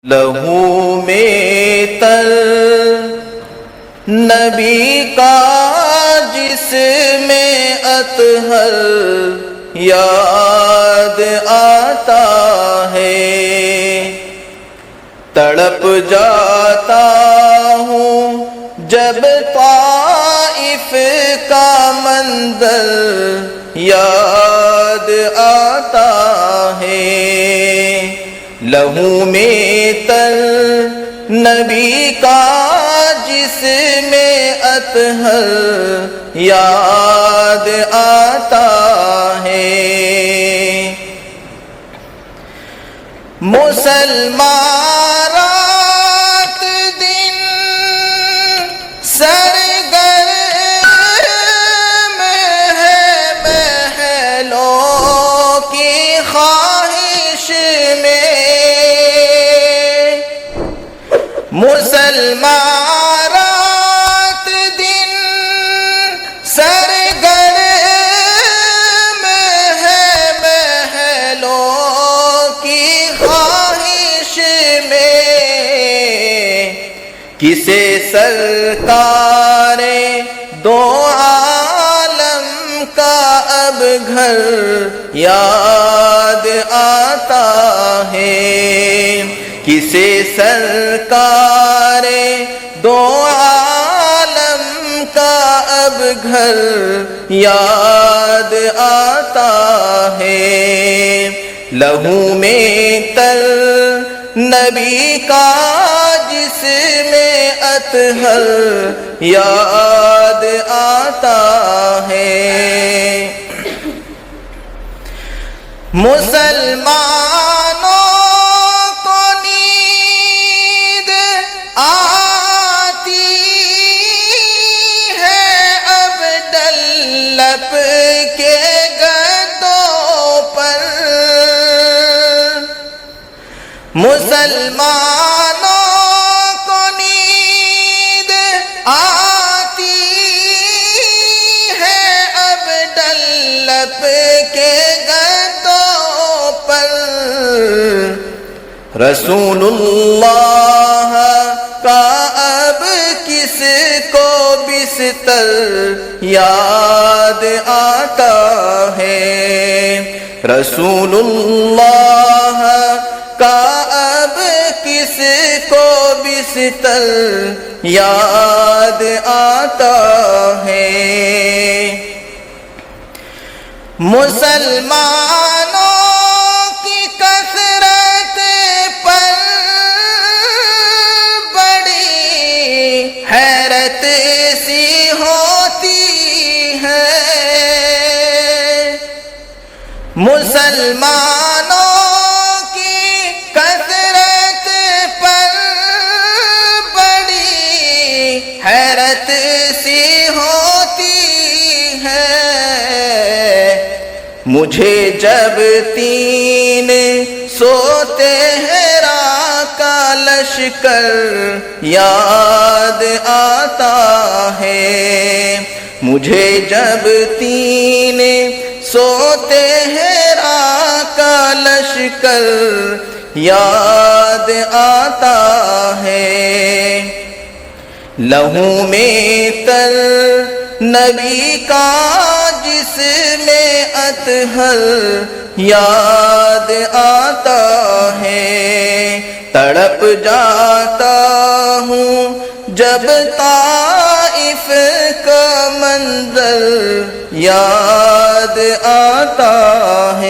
لہو میں تر نبی کا جس میں اطہر یاد آتا ہے، تڑپ جاتا ہوں جب طائف کا منظر یاد آتا ہے۔ لہو میں تر نبی کا جس میں اطہر یاد آتا ہے۔ مسلمان رات دن سرگرم ہے محلوں کی خواہش میں، مسلمان رات دن سرگرم ہے محلوں کی خواہش میں، کسے سرکار دو عالم کا اب گھر یاد آتا ہے، کسے سرکار دو عالم کا اب گھر یاد آتا ہے۔ لہو میں تر نبی کا جس میں اطہر یاد آتا ہے۔ مسلمانوں کو نیند آتی ہے اب ڈنلپ کے گدوں پر، مسلمانوں کو نیند آتی ہے اب ڈنلپ کے گدوں پر، رسول اللہ کا اب کس کو بستر یاد آتا ہے، رسول اللہ کا اب کس کو بستر یاد آتا ہے۔ مسلمانوں کی کثرت پر بڑی حیرت سی ہوتی ہے، مسلمانوں کی کثرت پر بڑی حیرت سی ہوتی ہے، مجھے جب تین سوتے ہیرا کا لشکر یاد آتا ہے، مجھے جب تین سوتے ہیرا کا لشکر یاد آتا ہے۔ لہو میں تر نبی کا جس میں اطہر یاد آتا ہے، تڑپ جاتا ہوں جب طائف کا منظر یاد آتا ہے۔